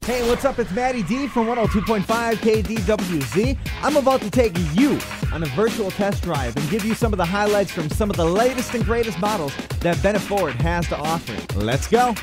Hey, what's up? It's Matty D from 102.5 KDWZ. I'm about to take you on a virtual test drive and give you some of the highlights from some of the latest and greatest models that Benna Ford has to offer. Let's go.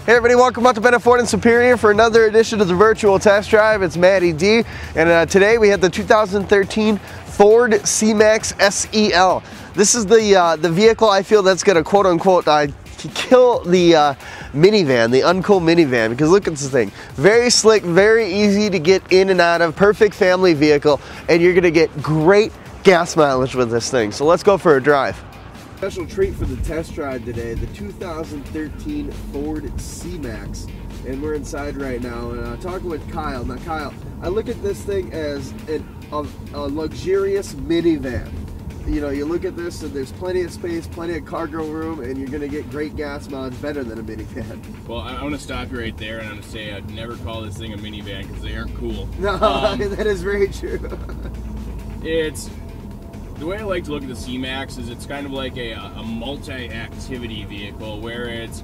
Hey everybody, welcome out to Benna Ford Superior for another edition of the virtual test drive. It's Matty D, and today we have the 2013 Ford C-Max SEL. This is the vehicle I feel that's going to quote-unquote kill the minivan, the uncool minivan, because look at this thing. Very slick, very easy to get in and out of, perfect family vehicle, and you're going to get great gas mileage with this thing. So let's go for a drive. Special treat for the test drive today, the 2013 Ford C-Max, and we're inside right now and talking with Kyle. Now Kyle, I look at this thing as a luxurious minivan. You know, you look at this and there's plenty of space, plenty of cargo room, and you're going to get great gas mileage, better than a minivan. Well, I want to stop you right there, and I'm going to say I'd never call this thing a minivan because they aren't cool. No, that is very true. The way I like to look at the C-Max is it's kind of like a multi-activity vehicle where it's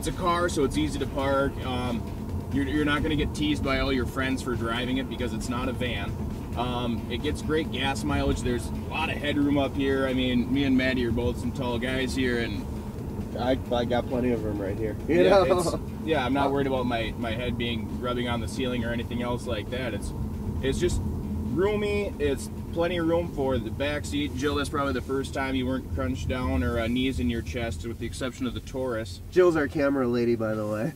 a car, so it's easy to park. You're not going to get teased by all your friends for driving it because it's not a van. It gets great gas mileage. There's a lot of headroom up here. I mean, me and Matty are both some tall guys here, and I got plenty of room right here. Yeah, I'm not worried about my head rubbing on the ceiling or anything else like that. It's just roomy. It's plenty of room for the back seat. Jill, that's probably the first time you weren't crunched down or knees in your chest, with the exception of the Taurus. Jill's our camera lady, by the way.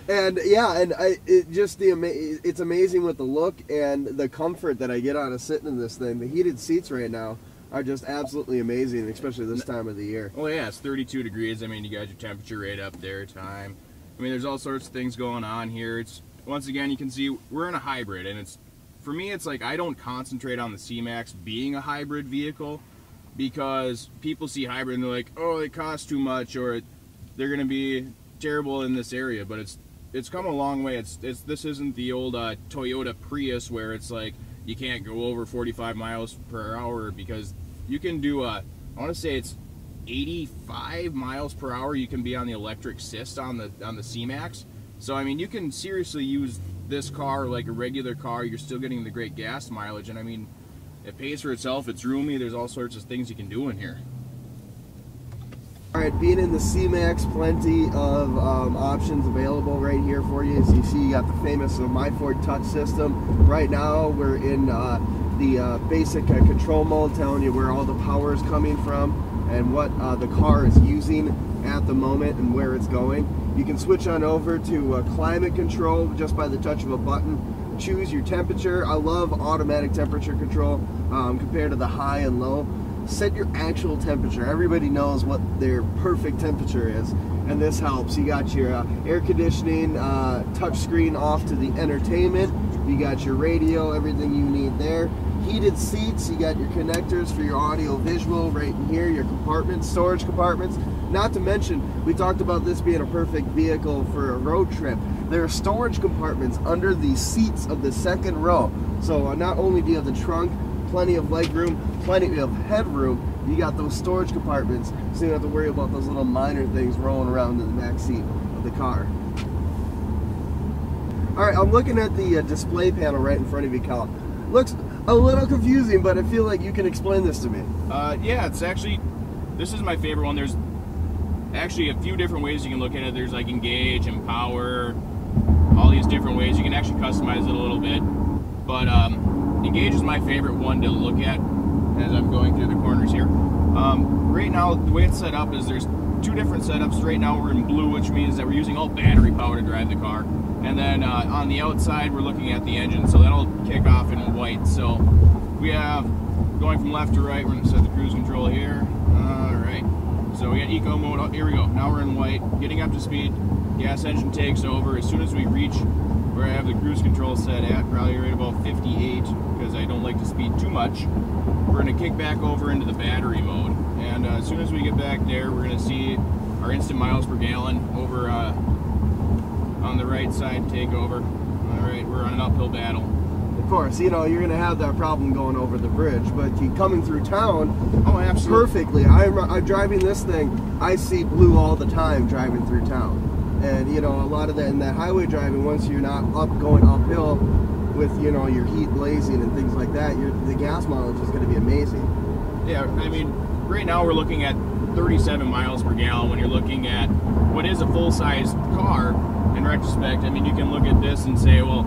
And yeah, and it's amazing with the look and the comfort that I get out of sitting in this thing. The heated seats right now are just absolutely amazing, especially this time of the year. Well, yeah, it's 32 degrees. I mean, you got your temperature right up there, time. I mean, there's all sorts of things going on here. Once again, you can see we're in a hybrid, and for me, it's like I don't concentrate on the C-Max being a hybrid vehicle, because people see hybrid and they're like, oh, they cost too much, or they're going to be terrible in this area. But it's come a long way. This isn't the old Toyota Prius where it's like you can't go over 45 miles per hour, because you can do I want to say it's 85 miles per hour you can be on the electric assist on the C-Max. So I mean, you can seriously use this car like a regular car. You're still getting the great gas mileage, and I mean, it pays for itself. It's roomy. There's all sorts of things you can do in here. All right, being in the C-Max, plenty of options available right here for you. As you see, you got the famous My Ford Touch system. Right now, we're in the basic control mode, telling you where all the power is coming from and what the car is using at the moment and where it's going. You can switch on over to climate control just by the touch of a button. Choose your temperature. I love automatic temperature control compared to the high and low. Set your actual temperature. Everybody knows what their perfect temperature is, and this helps. You got your air conditioning, touch screen off to the entertainment. You got your radio, everything you need there. Heated seats, you got your connectors for your audio visual right in here, your compartments, storage compartments. Not to mention, we talked about this being a perfect vehicle for a road trip. There are storage compartments under the seats of the second row. So not only do you have the trunk, plenty of leg room, plenty of headroom, you got those storage compartments, so you don't have to worry about those little minor things rolling around in the back seat of the car. All right, I'm looking at the display panel right in front of you, Kyle. Looks a little confusing, but I feel like you can explain this to me. Yeah, this is my favorite one. There's actually a few different ways you can look at it. There's like engage and power, all these different ways. You can actually customize it a little bit. But engage is my favorite one to look at as I'm going through the corners here. Right now, the way it's set up is there's two different setups. Right now we're in blue, which means that we're using all battery power to drive the car. And then on the outside, we're looking at the engine, so that'll kick off in white. So we have, going from left to right, we're gonna set the cruise control here. All right. So we got eco mode, oh, here we go. Now we're in white, getting up to speed. Gas engine takes over. As soon as we reach where I have the cruise control set at, probably right about 58, because I don't like to speed too much, we're gonna kick back over into the battery mode. And as soon as we get back there, we're gonna see our instant miles per gallon over on the right side take over. All right, we're on an uphill battle. Of course, you know, you're gonna have that problem going over the bridge, but you coming through town, oh, absolutely, perfectly. I'm driving this thing, I see blue all the time driving through town. And you know, a lot of that in that highway driving, once you're not going uphill with, you know, your heat blazing and things like that, the gas mileage is going to be amazing. Yeah, I mean, right now we're looking at 37 miles per gallon when you're looking at what is a full-size car. In retrospect, I mean, you can look at this and say, well,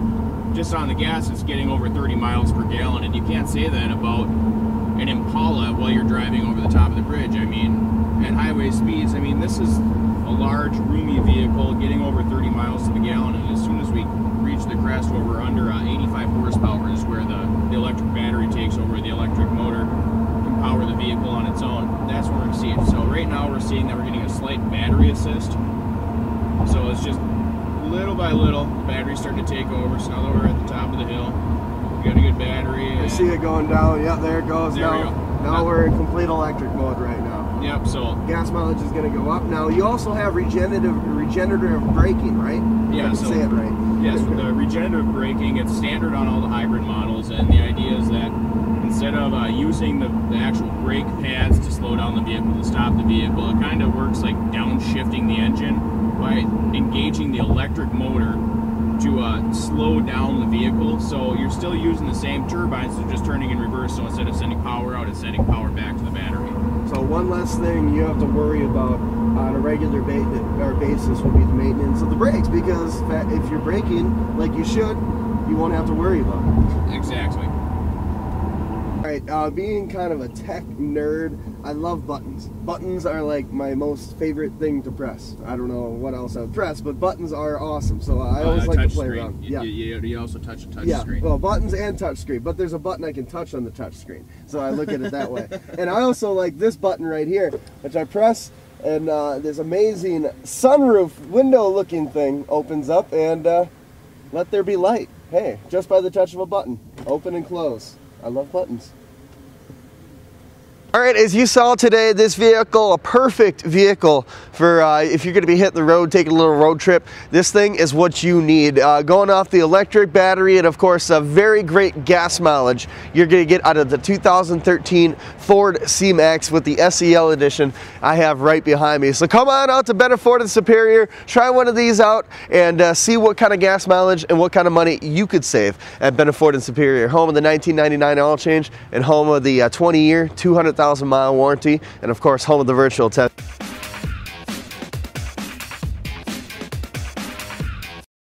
just on the gas it's getting over 30 miles per gallon, and you can't say that about an Impala while you're driving over the top of the bridge. I mean, at highway speeds, I mean, this is a large, roomy vehicle getting over 30 miles to the gallon, and as soon as we reach the crest where we're under 85 horsepower is where the electric battery takes over, the electric motor can power the vehicle on its own. That's where we're going to see it. So right now we're seeing that we're getting a slight battery assist. So it's just little by little, the battery's starting to take over. So now that we're at the top of the hill, we got a good battery. I see it going down. Yep, there it goes. There we go. Now we're in complete electric mode right now. Yep, so gas mileage is going to go up. Now you also have regenerative braking, right? Yeah, so say it right. Yes, with the regenerative braking, it's standard on all the hybrid models, and the idea is that instead of using the actual brake pads to slow down the vehicle, to stop the vehicle, it kind of works like downshifting the engine by engaging the electric motor to slow down the vehicle. So you're still using the same turbines, they're just turning in reverse. So instead of sending power out, it's sending power back to the battery. So one less thing you have to worry about on a regular basis would be the maintenance of the brakes, because if you're braking like you should, you won't have to worry about it. Exactly. Alright, being kind of a tech nerd, I love buttons. Buttons are like my most favorite thing to press. I don't know what else I would press, but buttons are awesome, so I always like to play around. You also touch a touch screen. Well, buttons and touch screen, but there's a button I can touch on the touch screen, so I look at it that way. And I also like this button right here, which I press, and this amazing sunroof window looking thing opens up, and let there be light. Hey, just by the touch of a button. Open and close. I love buttons. All right, as you saw today, this vehicle, a perfect vehicle for if you're gonna be hitting the road, taking a little road trip. This thing is what you need. Going off the electric battery and of course a very great gas mileage you're gonna get out of the 2013 Ford C-Max with the SEL edition I have right behind me. So come on out to Benna Ford and Superior, try one of these out and see what kind of gas mileage and what kind of money you could save at Benna Ford and Superior, home of the 1999 oil change and home of the 20-year, 200,000 mile warranty, and of course home of the virtual test.